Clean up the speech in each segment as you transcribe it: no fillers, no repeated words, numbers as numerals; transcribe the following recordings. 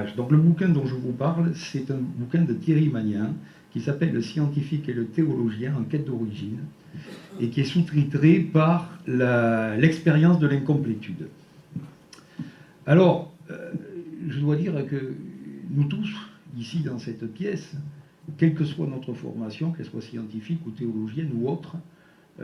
images. Donc le bouquin dont je vous parle, c'est un bouquin de Thierry Magnin, qui s'appelle « Le scientifique et le théologien en quête d'origine », et qui est sous-titré par l'expérience de l'incomplétude. Alors, je dois dire que nous tous, ici dans cette pièce, quelle que soit notre formation, qu'elle soit scientifique ou théologienne ou autre,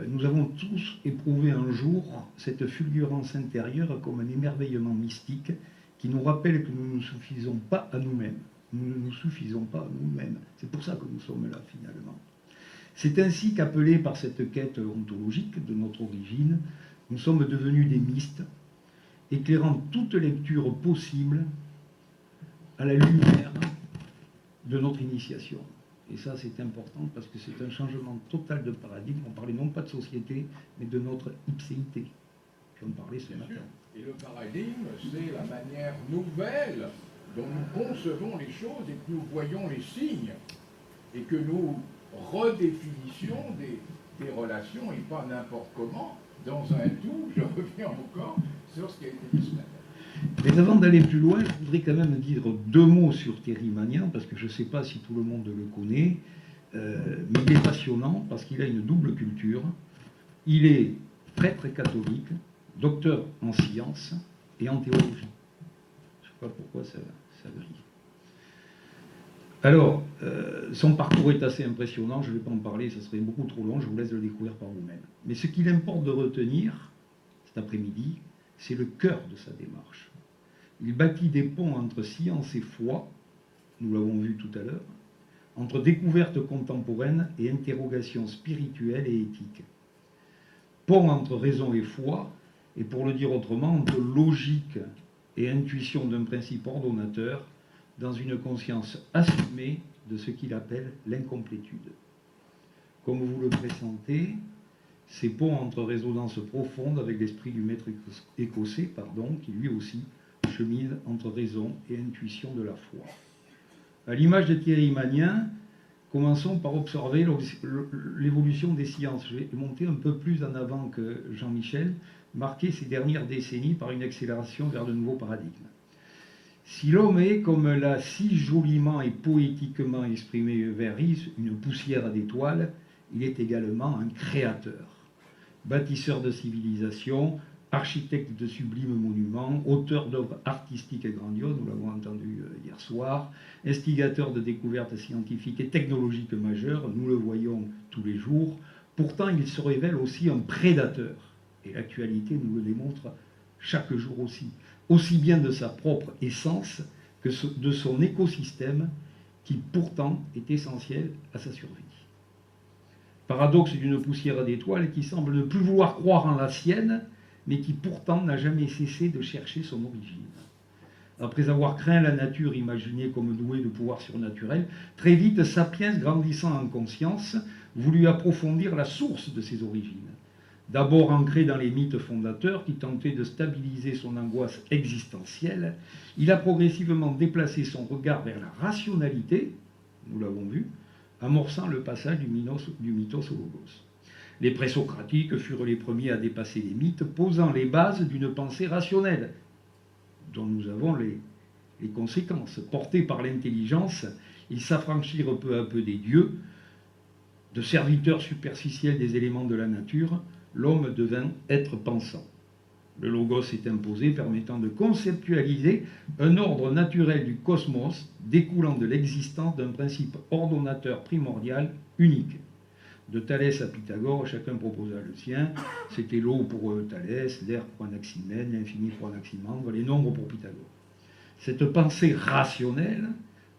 nous avons tous éprouvé un jour cette fulgurance intérieure comme un émerveillement mystique qui nous rappelle que nous ne suffisons pas à nous-mêmes. Nous ne nous suffisons pas à nous-mêmes. C'est pour ça que nous sommes là, finalement. C'est ainsi qu'appelés par cette quête ontologique de notre origine, nous sommes devenus des mystes, éclairant toute lecture possible à la lumière de notre initiation. Et ça, c'est important parce que c'est un changement total de paradigme. On parlait non pas de société, mais de notre ipséité. J'en parlais ce matin. Et le paradigme, c'est la manière nouvelle dont nous concevons les choses et que nous voyons les signes et que nous redéfinissions des relations et pas n'importe comment dans un tout. Je reviens encore sur ce qui a été dit ce matin. Mais avant d'aller plus loin, je voudrais quand même dire deux mots sur Thierry Magnin, parce que je ne sais pas si tout le monde le connaît, mais il est passionnant parce qu'il a une double culture. Il est prêtre catholique, docteur en sciences et en théologie. Je ne sais pas pourquoi ça brille. Alors, son parcours est assez impressionnant, je ne vais pas en parler, ça serait beaucoup trop long, je vous laisse le découvrir par vous-même. Mais ce qu'il importe de retenir, cet après-midi, c'est le cœur de sa démarche. Il bâtit des ponts entre science et foi, nous l'avons vu tout à l'heure, entre découvertes contemporaines et interrogations spirituelles et éthiques. Pont entre raison et foi, et pour le dire autrement, entre logique et intuition d'un principe ordonnateur, dans une conscience assumée de ce qu'il appelle l'incomplétude. Comme vous le pressentez, ces ponts entre résonances profondes avec l'esprit du maître écossais, qui lui aussi chemine entre raison et intuition de la foi. À l'image de Thierry Magnin, commençons par observer l'évolution des sciences. Je vais monter un peu plus en avant que Jean-Michel, marqué ces dernières décennies par une accélération vers de nouveaux paradigmes. Si l'homme est, comme l'a si joliment et poétiquement exprimé Verris, une poussière d'étoiles, il est également un créateur. Bâtisseur de civilisation, architecte de sublimes monuments, auteur d'œuvres artistiques et grandioses, nous l'avons entendu hier soir, instigateur de découvertes scientifiques et technologiques majeures, nous le voyons tous les jours. Pourtant, il se révèle aussi un prédateur. Et l'actualité nous le démontre chaque jour aussi bien de sa propre essence que de son écosystème qui pourtant est essentiel à sa survie. Paradoxe d'une poussière d'étoiles qui semble ne plus vouloir croire en la sienne, mais qui pourtant n'a jamais cessé de chercher son origine. Après avoir craint la nature imaginée comme douée de pouvoirs surnaturels, très vite, Sapiens, grandissant en conscience, voulut approfondir la source de ses origines. D'abord ancré dans les mythes fondateurs qui tentaient de stabiliser son angoisse existentielle, il a progressivement déplacé son regard vers la rationalité, nous l'avons vu, amorçant le passage du mythos au logos. Les présocratiques furent les premiers à dépasser les mythes, posant les bases d'une pensée rationnelle, dont nous avons les conséquences. Portés par l'intelligence, ils s'affranchirent peu à peu des dieux, de serviteurs superficiels des éléments de la nature. L'homme devint être pensant. Le logos est imposé, permettant de conceptualiser un ordre naturel du cosmos découlant de l'existence d'un principe ordonnateur primordial unique. De Thalès à Pythagore, chacun proposa le sien. C'était l'eau pour Thalès, l'air pour Anaximène, l'infini pour Anaximandre, les nombres pour Pythagore. Cette pensée rationnelle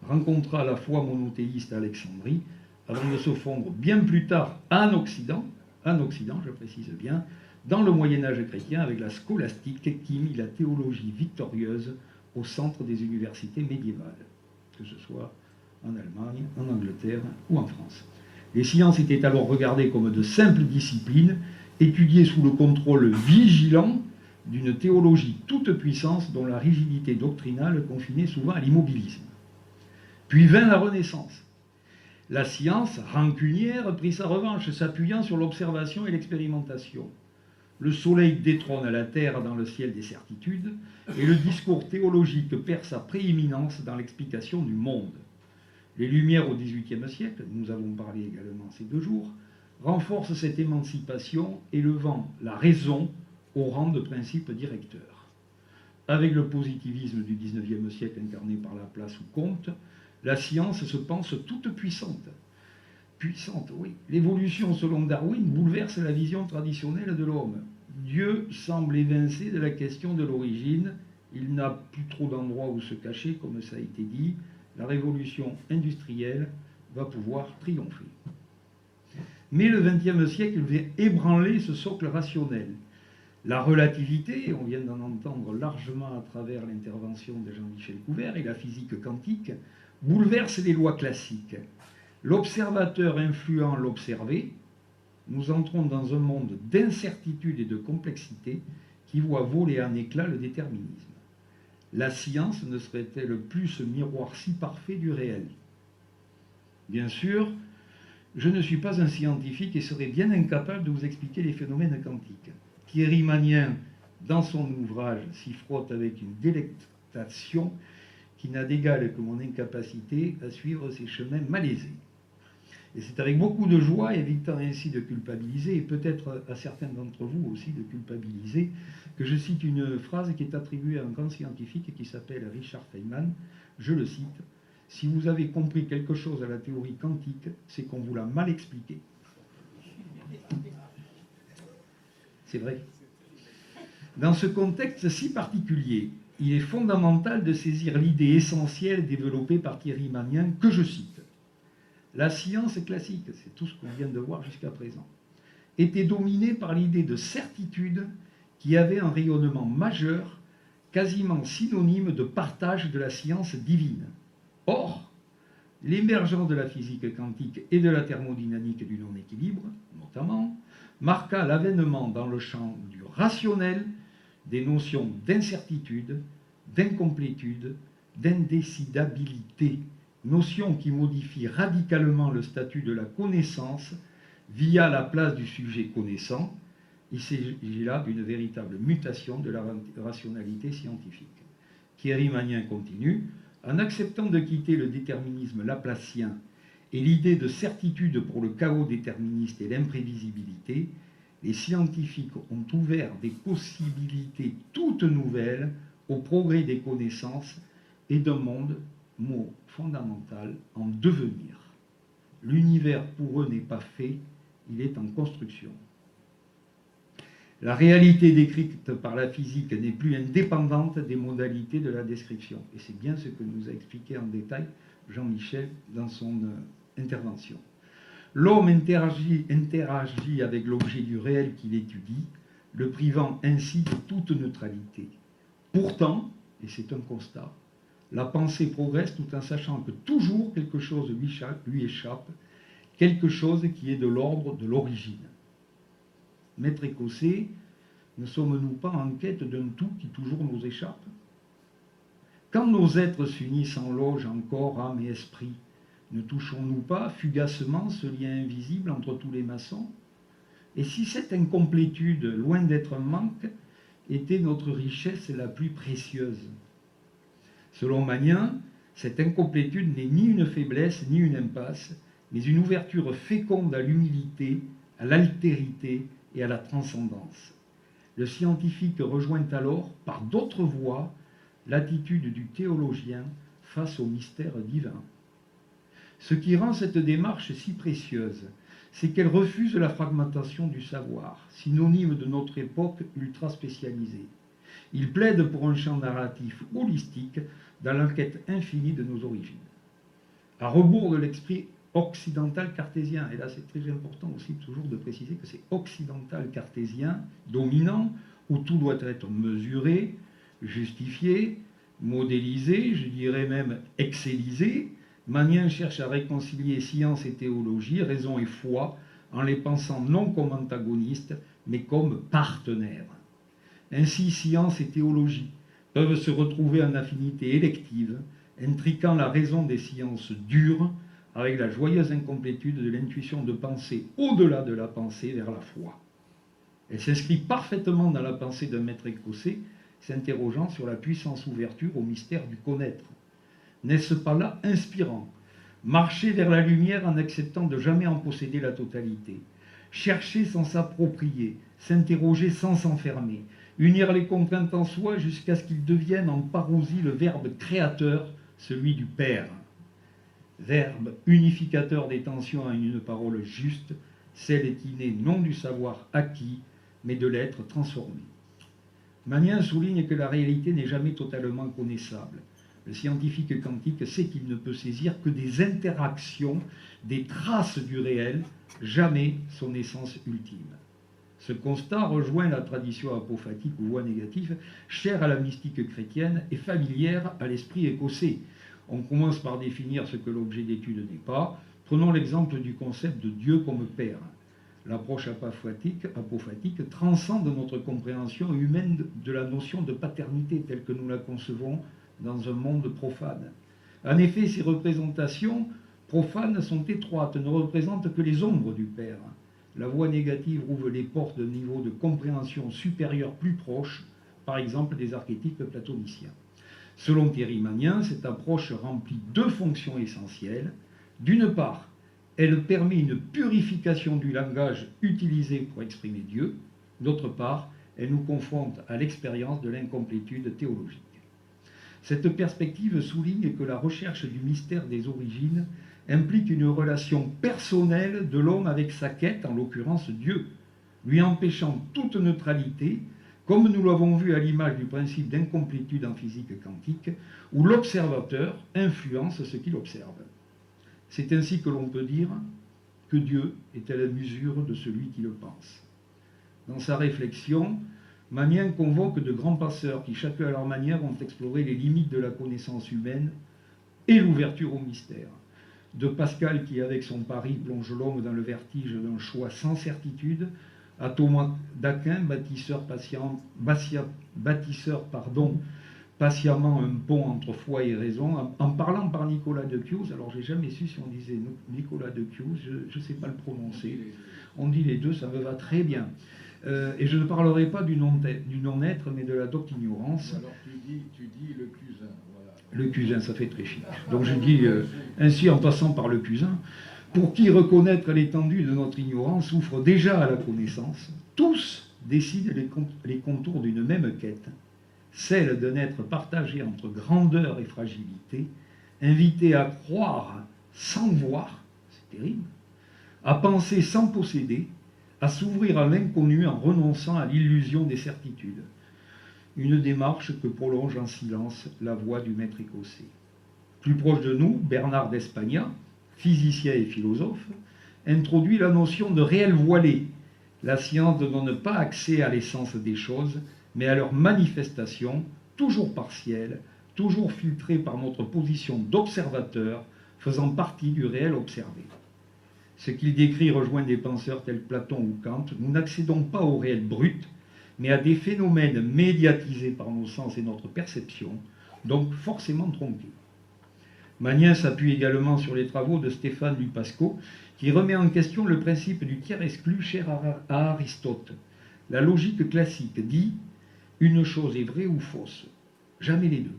rencontra la foi monothéiste à Alexandrie, avant de se fondre bien plus tard en Occident, je précise bien, dans le Moyen-Âge chrétien avec la scolastique qui mit la théologie victorieuse au centre des universités médiévales, que ce soit en Allemagne, en Angleterre ou en France. Les sciences étaient alors regardées comme de simples disciplines, étudiées sous le contrôle vigilant d'une théologie toute puissance dont la rigidité doctrinale confinait souvent à l'immobilisme. Puis vint la Renaissance. La science, rancunière, prit sa revanche, s'appuyant sur l'observation et l'expérimentation. le soleil détrône la terre dans le ciel des certitudes, et le discours théologique perd sa prééminence dans l'explication du monde. Les Lumières au XVIIIe siècle, nous avons parlé également ces 2 jours, renforcent cette émancipation, élevant la raison au rang de principe directeur. Avec le positivisme du XIXe siècle incarné par Laplace ou Comte, la science se pense toute puissante. Puissante, oui. L'évolution selon Darwin bouleverse la vision traditionnelle de l'homme. Dieu semble évincé de la question de l'origine. Il n'a plus trop d'endroits où se cacher, comme ça a été dit. La révolution industrielle va pouvoir triompher. Mais le XXe siècle vient ébranler ce socle rationnel. La relativité, on vient d'en entendre largement à travers l'intervention de Jean-Michel Couvert, et la physique quantique, bouleverse les lois classiques. L'observateur influent l'observé, nous entrons dans un monde d'incertitude et de complexité qui voit voler en éclats le déterminisme. La science ne serait-elle plus ce miroir si parfait du réel? Bien sûr, je ne suis pas un scientifique et serais bien incapable de vous expliquer les phénomènes quantiques. Thierry Magnin, dans son ouvrage, s'y frotte avec une délectation qui n'a d'égal que mon incapacité à suivre ces chemins malaisés. Et c'est avec beaucoup de joie, évitant ainsi de culpabiliser, et peut-être à certains d'entre vous aussi de culpabiliser, que je cite une phrase qui est attribuée à un grand scientifique qui s'appelle Richard Feynman. Je le cite: « Si vous avez compris quelque chose à la théorie quantique, c'est qu'on vous l'a mal expliqué. » C'est vrai. Dans ce contexte si particulier, il est fondamental de saisir l'idée essentielle développée par Thierry Magnin, que je cite. La science classique, c'est tout ce qu'on vient de voir jusqu'à présent, était dominée par l'idée de certitude qui avait un rayonnement majeur, quasiment synonyme de partage de la science divine. Or, l'émergence de la physique quantique et de la thermodynamique du non-équilibre, notamment, marqua l'avènement dans le champ du rationnel des notions d'incertitude, d'incomplétude, d'indécidabilité, notions qui modifient radicalement le statut de la connaissance via la place du sujet connaissant. Il s'agit là d'une véritable mutation de la rationalité scientifique. Thierry Magnin continue: en acceptant de quitter le déterminisme laplacien et l'idée de certitude pour le chaos déterministe et l'imprévisibilité, les scientifiques ont ouvert des possibilités toutes nouvelles au progrès des connaissances et d'un monde, mot fondamental, en devenir. L'univers pour eux n'est pas fait, il est en construction. La réalité décrite par la physique n'est plus indépendante des modalités de la description. Et c'est bien ce que nous a expliqué en détail Jean-Michel dans son intervention. L'homme interagit avec l'objet du réel qu'il étudie, le privant ainsi de toute neutralité. Pourtant, et c'est un constat, la pensée progresse tout en sachant que toujours quelque chose lui échappe, quelque chose qui est de l'ordre de l'origine. Maître écossais, ne sommes-nous pas en quête d'un tout qui toujours nous échappe? Quand nos êtres s'unissent en loge en corps, âme et esprit, ne touchons-nous pas fugacement ce lien invisible entre tous les maçons? Et si cette incomplétude, loin d'être un manque, était notre richesse la plus précieuse? Selon Magnin, cette incomplétude n'est ni une faiblesse ni une impasse, mais une ouverture féconde à l'humilité, à l'altérité et à la transcendance. Le scientifique rejoint alors, par d'autres voies, l'attitude du théologien face au mystère divin. Ce qui rend cette démarche si précieuse, c'est qu'elle refuse la fragmentation du savoir, synonyme de notre époque ultra spécialisée. Il plaide pour un champ narratif holistique dans l'enquête infinie de nos origines. À rebours de l'esprit occidental cartésien, et là c'est très important aussi toujours de préciser que c'est occidental cartésien, dominant, où tout doit être mesuré, justifié, modélisé, je dirais même excellisé, Magnin cherche à réconcilier science et théologie, raison et foi, en les pensant non comme antagonistes, mais comme partenaires. Ainsi, science et théologie peuvent se retrouver en affinité élective, intriquant la raison des sciences dures avec la joyeuse incomplétude de l'intuition de penser au-delà de la pensée vers la foi. Elle s'inscrit parfaitement dans la pensée d'un maître écossais, s'interrogeant sur la puissance ouverture au mystère du connaître. N'est-ce pas là inspirant? Marcher vers la lumière en acceptant de jamais en posséder la totalité. Chercher sans s'approprier, s'interroger sans s'enfermer, unir les contraintes en soi jusqu'à ce qu'ils deviennent en parousie le verbe créateur, celui du Père. Verbe unificateur des tensions à une parole juste, celle est innée non du savoir acquis, mais de l'être transformé. Magnin souligne que la réalité n'est jamais totalement connaissable. Le scientifique quantique sait qu'il ne peut saisir que des interactions, des traces du réel, jamais son essence ultime. Ce constat rejoint la tradition apophatique ou voie négative, chère à la mystique chrétienne et familière à l'esprit écossais. On commence par définir ce que l'objet d'étude n'est pas. Prenons l'exemple du concept de Dieu comme Père. L'approche apophatique transcende notre compréhension humaine de la notion de paternité telle que nous la concevons dans un monde profane. En effet, ces représentations profanes sont étroites, ne représentent que les ombres du Père. La voie négative ouvre les portes d'un niveau de compréhension supérieur plus proche, par exemple des archétypes platoniciens. Selon Thierry Magnin, cette approche remplit deux fonctions essentielles. D'une part, elle permet une purification du langage utilisé pour exprimer Dieu. D'autre part, elle nous confronte à l'expérience de l'incomplétude théologique. Cette perspective souligne que la recherche du mystère des origines implique une relation personnelle de l'homme avec sa quête, en l'occurrence Dieu, lui empêchant toute neutralité, comme nous l'avons vu à l'image du principe d'incomplétude en physique quantique, où l'observateur influence ce qu'il observe. C'est ainsi que l'on peut dire que Dieu est à la mesure de celui qui le pense. Dans sa réflexion, Magnin convoque de grands penseurs qui, chacun à leur manière, ont exploré les limites de la connaissance humaine et l'ouverture au mystère. De Pascal qui, avec son pari, plonge l'homme dans le vertige d'un choix sans certitude, à Thomas d'Aquin, patiemment un pont entre foi et raison, en parlant par Nicolas de Chius. Alors j'ai jamais su si on disait Nicolas de Chius, je ne sais pas le prononcer. On dit les deux, ça me va très bien. Et je ne parlerai pas du non-être, mais de la docte ignorance. Alors tu dis le cousin, voilà. Le cousin, ça fait très chic. Donc je dis ainsi en passant par le cousin, pour qui reconnaître l'étendue de notre ignorance ouvre déjà à la connaissance. Tous décident les contours d'une même quête, celle d'un être partagé entre grandeur et fragilité, invité à croire sans voir, c'est terrible, à penser sans posséder, à s'ouvrir à l'inconnu en renonçant à l'illusion des certitudes. Une démarche que prolonge en silence la voix du maître écossais. Plus proche de nous, Bernard d'Espagna, physicien et philosophe, introduit la notion de réel voilé. La science ne donne pas accès à l'essence des choses, mais à leur manifestation, toujours partielle, toujours filtrée par notre position d'observateur, faisant partie du réel observé. Ce qu'il décrit rejoint des penseurs tels Platon ou Kant. Nous n'accédons pas au réel brut, mais à des phénomènes médiatisés par nos sens et notre perception, donc forcément trompés. Magnin s'appuie également sur les travaux de Stéphane Lupasco, qui remet en question le principe du tiers exclu cher à Aristote. La logique classique dit « une chose est vraie ou fausse », jamais les deux.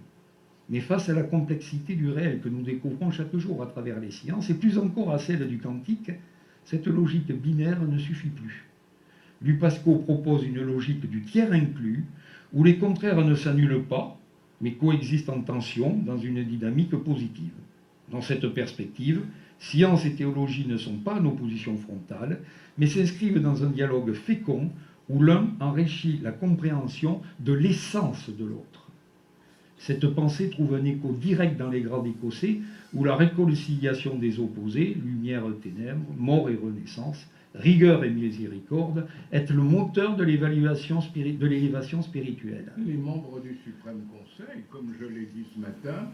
Mais face à la complexité du réel que nous découvrons chaque jour à travers les sciences, et plus encore à celle du quantique, cette logique binaire ne suffit plus. Lupasco propose une logique du tiers inclus, où les contraires ne s'annulent pas, mais coexistent en tension dans une dynamique positive. Dans cette perspective, science et théologie ne sont pas en opposition frontale, mais s'inscrivent dans un dialogue fécond où l'un enrichit la compréhension de l'essence de l'autre. Cette pensée trouve un écho direct dans les grades écossais, où la réconciliation des opposés, lumière et ténèbres, mort et renaissance, rigueur et miséricorde, est le moteur de l'élévation spirituelle. Les membres du Suprême Conseil, comme je l'ai dit ce matin,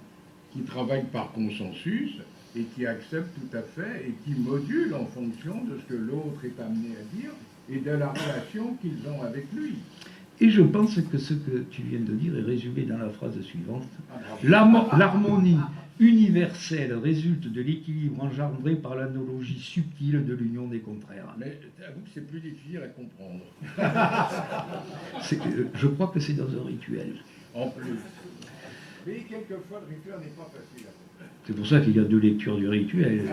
qui travaillent par consensus et qui acceptent tout à fait et qui modulent en fonction de ce que l'autre est amené à dire et de la relation qu'ils ont avec lui. Et je pense que ce que tu viens de dire est résumé dans la phrase suivante. L'harmonie universelle universel résulte de l'équilibre engendré par l'analogie subtile de l'union des contraires. Mais avoue que c'est plus difficile à comprendre. Je crois que c'est dans un rituel. En plus. Mais quelquefois, le rituel n'est pas facile à comprendre. C'est pour ça qu'il y a 2 lectures du rituel.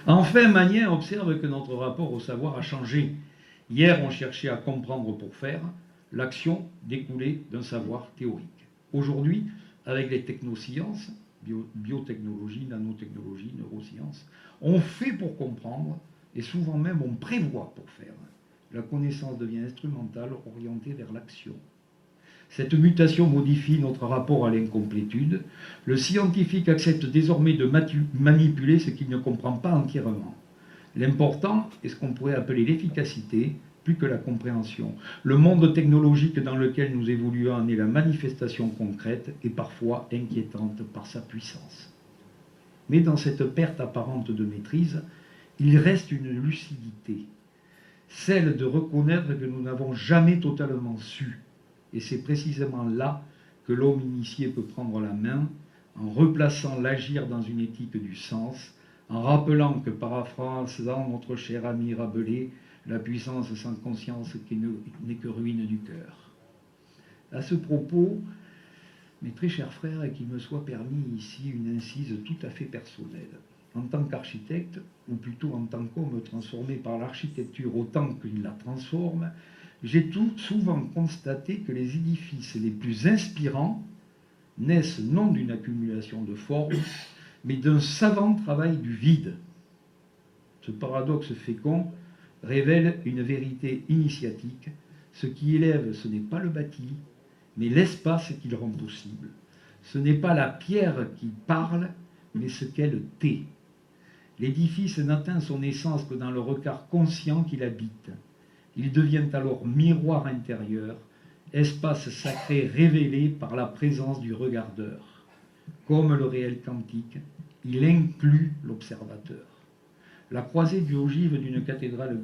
Enfin, Magnin observe que notre rapport au savoir a changé. Hier, on cherchait à comprendre pour faire. L'action découlait d'un savoir théorique. Aujourd'hui, avec les technosciences, biotechnologie, nanotechnologie, neurosciences, on fait pour comprendre et souvent même on prévoit pour faire. La connaissance devient instrumentale, orientée vers l'action. Cette mutation modifie notre rapport à l'incomplétude. Le scientifique accepte désormais de manipuler ce qu'il ne comprend pas entièrement. L'important est ce qu'on pourrait appeler l'efficacité, plus que la compréhension. Le monde technologique dans lequel nous évoluons en est la manifestation concrète et parfois inquiétante par sa puissance. Mais dans cette perte apparente de maîtrise, il reste une lucidité, celle de reconnaître que nous n'avons jamais totalement su. Et c'est précisément là que l'homme initié peut prendre la main, en replaçant l'agir dans une éthique du sens, en rappelant que, paraphrasant notre cher ami Rabelais, la puissance sans conscience n'est que ruine du cœur. À ce propos, mes très chers frères, et qu'il me soit permis ici une incise tout à fait personnelle. En tant qu'architecte, ou plutôt en tant qu'homme transformé par l'architecture autant qu'il la transforme, j'ai souvent constaté que les édifices les plus inspirants naissent non d'une accumulation de formes, mais d'un savant travail du vide. Ce paradoxe fécond révèle une vérité initiatique. Ce qui élève, ce n'est pas le bâti, mais l'espace qui le rend possible. Ce n'est pas la pierre qui parle, mais ce qu'elle tait. L'édifice n'atteint son essence que dans le regard conscient qu'il habite. Il devient alors miroir intérieur, espace sacré révélé par la présence du regardeur. Comme le réel quantique, il inclut l'observateur. La croisée du ogive d'une cathédrale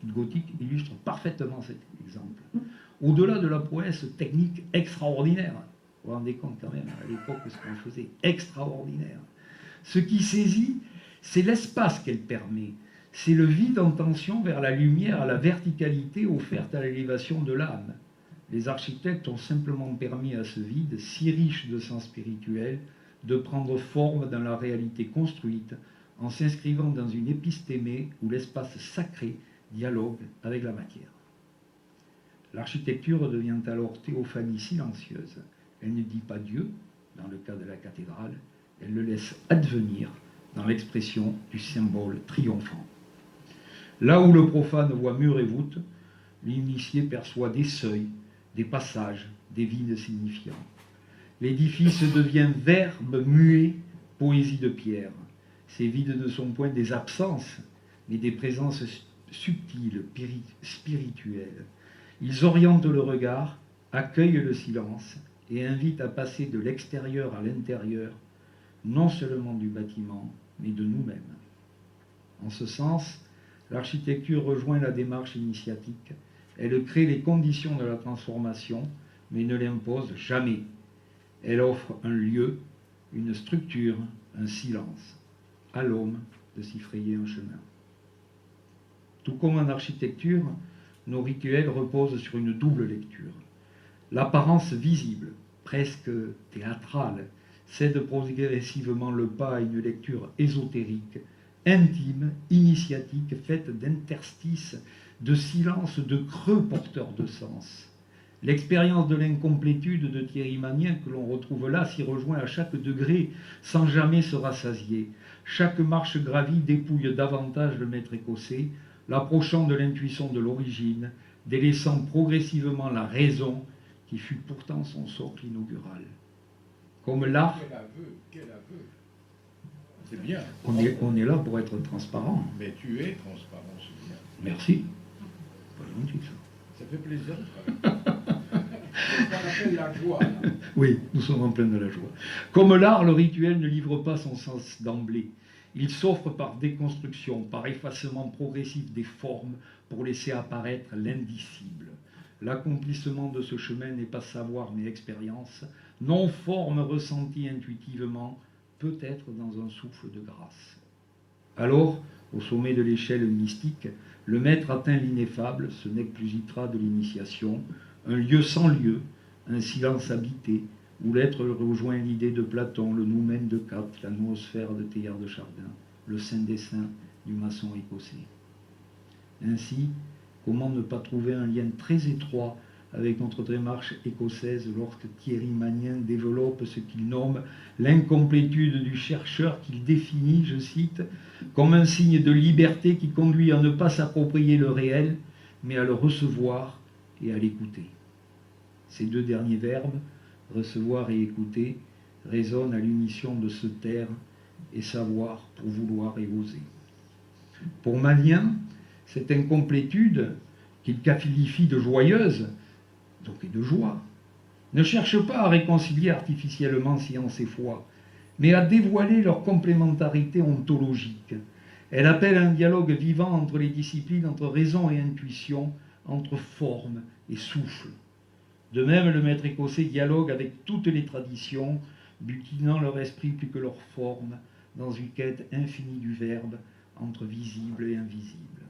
gothique illustre parfaitement cet exemple. Au-delà de la prouesse technique extraordinaire, vous vous rendez compte quand même à l'époque ce qu'on faisait, extraordinaire. Ce qui saisit, c'est l'espace qu'elle permet. C'est le vide en tension vers la lumière, à la verticalité offerte à l'élévation de l'âme. Les architectes ont simplement permis à ce vide, si riche de sens spirituel, de prendre forme dans la réalité construite, en s'inscrivant dans une épistémée où l'espace sacré dialogue avec la matière. L'architecture devient alors théophanie silencieuse. Elle ne dit pas Dieu, dans le cas de la cathédrale, elle le laisse advenir dans l'expression du symbole triomphant. Là où le profane voit mur et voûte, l'initié perçoit des seuils, des passages, des vides signifiants. L'édifice devient verbe muet, poésie de pierre. Ces vides ne sont point des absences, mais des présences subtiles, spirituelles. Ils orientent le regard, accueillent le silence et invitent à passer de l'extérieur à l'intérieur, non seulement du bâtiment, mais de nous-mêmes. En ce sens, l'architecture rejoint la démarche initiatique. Elle crée les conditions de la transformation, mais ne l'impose jamais. Elle offre un lieu, une structure, un silence, à l'homme de s'y frayer un chemin. Tout comme en architecture, nos rituels reposent sur une double lecture. L'apparence visible, presque théâtrale, cède progressivement le pas à une lecture ésotérique, intime, initiatique, faite d'interstices, de silences, de creux porteurs de sens. L'expérience de l'incomplétude de Thierry Magnin, que l'on retrouve là, s'y rejoint à chaque degré, sans jamais se rassasier. Chaque marche gravie dépouille davantage le maître écossais, l'approchant de l'intuition de l'origine, délaissant progressivement la raison, qui fut pourtant son socle inaugural. Comme l'art... Quel aveu. C'est bien. On est là pour être transparent. Mais tu es transparent, c'est bien. Merci. Pas gentil, ça. Ça fait plaisir de travailler. C'est ce qu'on appelle la joie. Là. Oui, nous sommes en plein de la joie. Comme l'art, le rituel ne livre pas son sens d'emblée. Il s'offre par déconstruction, par effacement progressif des formes pour laisser apparaître l'indicible. L'accomplissement de ce chemin n'est pas savoir mais expérience, non forme ressentie intuitivement, peut-être dans un souffle de grâce. Alors, au sommet de l'échelle mystique, le maître atteint l'ineffable, ce nec plus ultra de l'initiation, un lieu sans lieu, un silence habité, où l'être rejoint l'idée de Platon, le noumen de Kant, la noosphère de Teilhard de Chardin, le saint des saints du maçon écossais. Ainsi, comment ne pas trouver un lien très étroit avec notre démarche écossaise lorsque Thierry Magnin développe ce qu'il nomme l'incomplétude du chercheur qu'il définit, je cite, comme un signe de liberté qui conduit à ne pas s'approprier le réel, mais à le recevoir et à l'écouter. Ces deux derniers verbes, recevoir et écouter, résonnent à l'unisson de se taire et savoir pour vouloir et oser. Pour Magnin, cette incomplétude, qu'il qualifie de joyeuse, donc et de joie, ne cherche pas à réconcilier artificiellement science et foi, mais à dévoiler leur complémentarité ontologique. Elle appelle un dialogue vivant entre les disciplines, entre raison et intuition, entre forme et souffle. De même, le maître écossais dialogue avec toutes les traditions, butinant leur esprit plus que leur forme, dans une quête infinie du verbe, entre visible et invisible.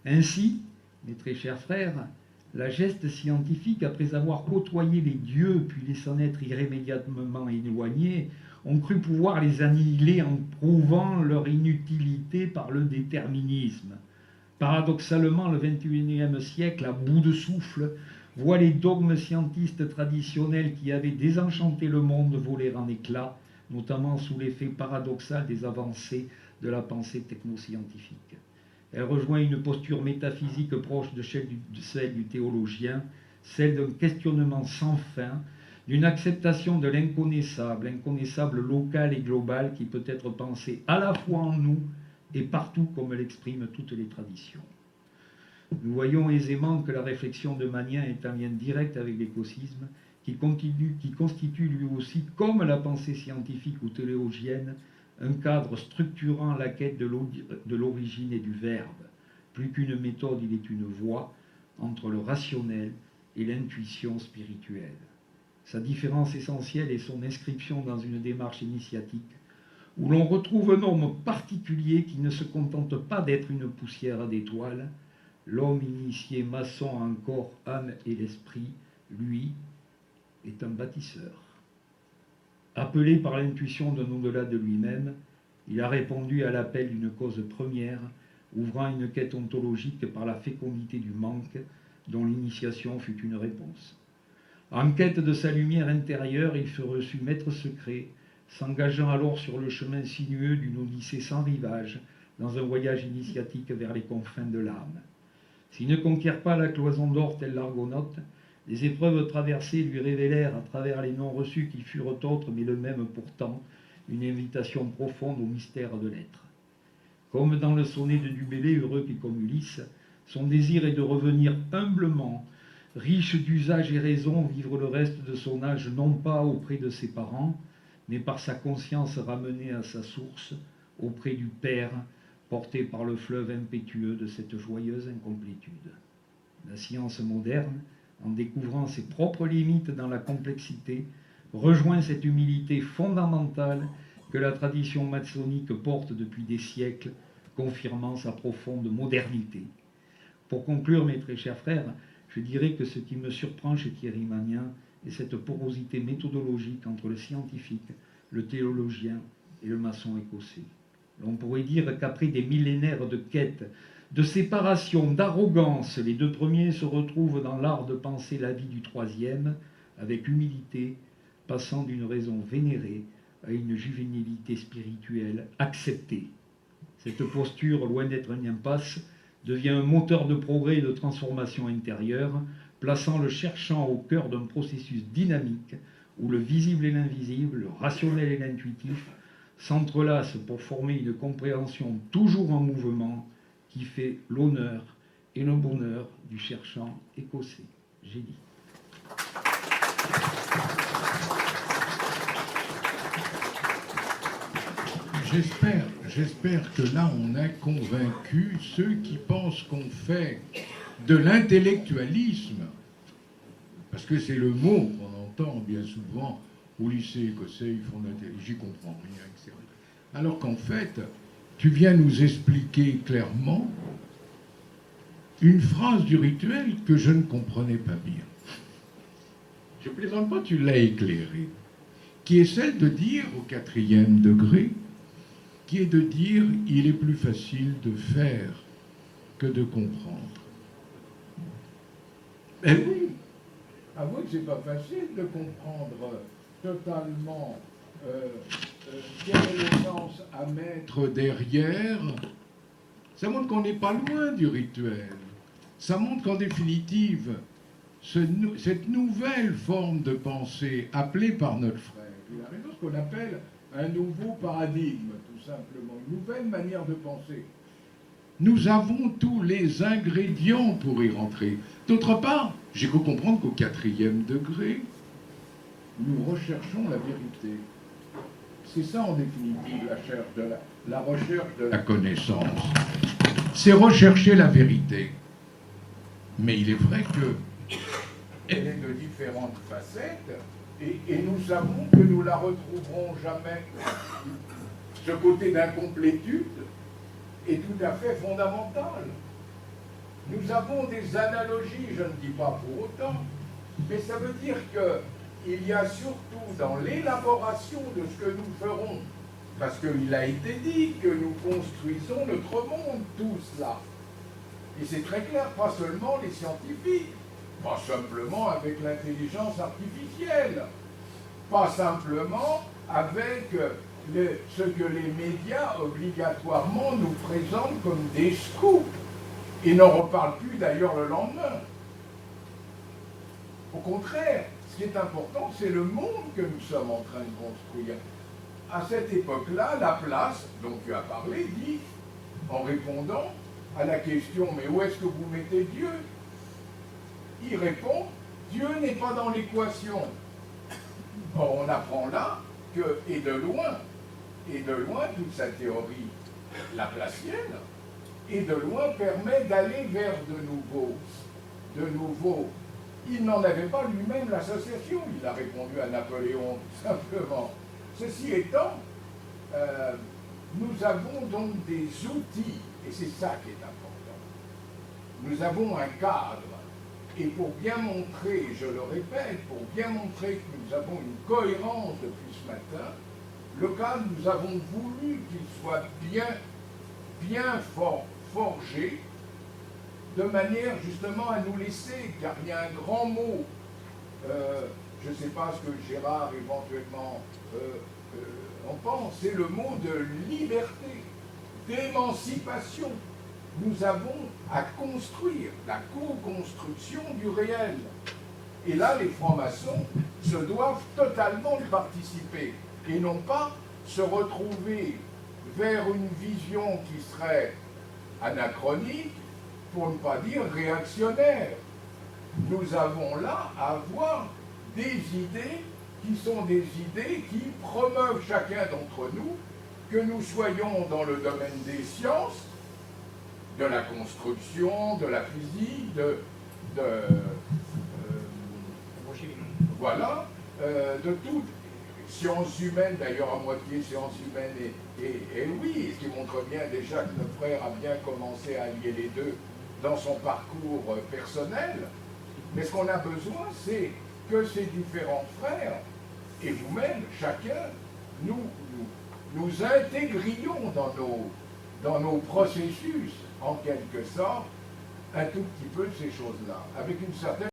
Ainsi, mes très chers frères, la geste scientifique, après avoir côtoyé les dieux puis les s'en être irrémédiablement éloignés, ont cru pouvoir les annihiler en prouvant leur inutilité par le déterminisme. Paradoxalement, le XXIe siècle, à bout de souffle, voit les dogmes scientistes traditionnels qui avaient désenchanté le monde voler en éclats, notamment sous l'effet paradoxal des avancées de la pensée technoscientifique. Elle rejoint une posture métaphysique proche de celle du théologien, celle d'un questionnement sans fin, d'une acceptation de l'inconnaissable, inconnaissable local et global qui peut être pensé à la fois en nous et partout comme l'expriment toutes les traditions. Nous voyons aisément que la réflexion de Magnin est un lien direct avec l'écosisme, qui constitue lui aussi, comme la pensée scientifique ou théologienne, un cadre structurant la quête de l'origine et du verbe. Plus qu'une méthode, il est une voie entre le rationnel et l'intuition spirituelle. Sa différence essentielle est son inscription dans une démarche initiatique, où l'on retrouve un homme particulier qui ne se contente pas d'être une poussière d'étoiles. L'homme initié, maçon en corps, âme et l'esprit, lui, est un bâtisseur. Appelé par l'intuition d'un au-delà de lui-même, il a répondu à l'appel d'une cause première, ouvrant une quête ontologique par la fécondité du manque, dont l'initiation fut une réponse. En quête de sa lumière intérieure, il fut reçu maître secret, s'engageant alors sur le chemin sinueux d'une odyssée sans rivage, dans un voyage initiatique vers les confins de l'âme. S'il ne conquiert pas la cloison d'or tel l'Argonaute, les épreuves traversées lui révélèrent, à travers les noms reçus qui furent autres, mais le même pourtant, une invitation profonde au mystère de l'être. Comme dans le sonnet de Dubélé, heureux qui comme Ulysse, son désir est de revenir humblement, riche d'usage et raison, vivre le reste de son âge non pas auprès de ses parents, mais par sa conscience ramenée à sa source, auprès du Père, porté par le fleuve impétueux de cette joyeuse incomplétude. La science moderne, en découvrant ses propres limites dans la complexité, rejoint cette humilité fondamentale que la tradition maçonnique porte depuis des siècles, confirmant sa profonde modernité. Pour conclure, mes très chers frères, je dirais que ce qui me surprend chez Thierry Magnin est cette porosité méthodologique entre le scientifique, le théologien et le maçon écossais. On pourrait dire qu'après des millénaires de quête, de séparation, d'arrogance, les deux premiers se retrouvent dans l'art de penser la vie du troisième, avec humilité, passant d'une raison vénérée à une juvénilité spirituelle acceptée. Cette posture, loin d'être une impasse, devient un moteur de progrès et de transformation intérieure, plaçant le cherchant au cœur d'un processus dynamique où le visible et l'invisible, le rationnel et l'intuitif s'entrelacent pour former une compréhension toujours en mouvement qui fait l'honneur et le bonheur du cherchant écossais. J'ai dit. J'espère que là on a convaincu ceux qui pensent qu'on fait de l'intellectualisme, parce que c'est le mot qu'on entend bien souvent au lycée écossais, ils font de l'intelligence, j'y comprends rien, etc. Alors qu'en fait, tu viens nous expliquer clairement une phrase du rituel que je ne comprenais pas bien. Je ne plaisante pas, tu l'as éclairé, qui est celle de dire au 4e degré, qui est de dire il est plus facile de faire que de comprendre. Eh oui, avouez que c'est pas facile de comprendre totalement quel est le sens à mettre derrière. Ça montre qu'on n'est pas loin du rituel. Ça montre qu'en définitive, cette nouvelle forme de pensée appelée par notre frère, il a raison, ce qu'on appelle un nouveau paradigme, tout simplement, une nouvelle manière de penser. Nous avons tous les ingrédients pour y rentrer. D'autre part, j'ai cru comprendre qu'au 4e degré, nous recherchons la vérité. C'est ça, en définitive, la recherche de la connaissance. C'est rechercher la vérité. Mais il est vrai qu'elle est de différentes facettes, et nous savons que nous la retrouverons jamais. Ce côté d'incomplétude est tout à fait fondamental. Nous avons des analogies, je ne dis pas pour autant, mais ça veut dire qu'il y a surtout dans l'élaboration de ce que nous ferons, parce qu'il a été dit que nous construisons notre monde, tout cela. Et c'est très clair, pas seulement les scientifiques, pas simplement avec l'intelligence artificielle, pas simplement avec ce que les médias obligatoirement nous présentent comme des scoops, et n'en reparlent plus d'ailleurs le lendemain. Au contraire, ce qui est important, c'est le monde que nous sommes en train de construire. À cette époque-là, Laplace, dont tu as parlé, dit, en répondant à la question « Mais où est-ce que vous mettez Dieu ?» Il répond « Dieu n'est pas dans l'équation. » Or, on apprend là que, et de loin, toute sa théorie laplacienne, et de loin permet d'aller vers de nouveau. Il n'en avait pas lui-même l'association, il a répondu à Napoléon, simplement. Ceci étant, nous avons donc des outils, et c'est ça qui est important. Nous avons un cadre, et pour bien montrer, je le répète, pour bien montrer que nous avons une cohérence depuis ce matin, le cadre, nous avons voulu qu'il soit bien forgé, de manière justement à nous laisser, car il y a un grand mot, je ne sais pas ce que Gérard éventuellement en pense, c'est le mot de liberté, d'émancipation. Nous avons à construire la co-construction du réel. Et là, les francs-maçons se doivent totalement y participer, et non pas se retrouver vers une vision qui serait anachronique, pour ne pas dire réactionnaire. Nous avons là à avoir des idées qui sont des idées qui promeuvent chacun d'entre nous, que nous soyons dans le domaine des sciences, de la construction, de la physique, de toutes sciences humaines, d'ailleurs à moitié sciences humaines et oui, ce qui montre bien déjà que notre frère a bien commencé à allier les deux dans son parcours personnel. Mais ce qu'on a besoin, c'est que ces différents frères, et vous-même, chacun, nous intégrions dans nos processus, en quelque sorte, un tout petit peu de ces choses-là, avec une certaine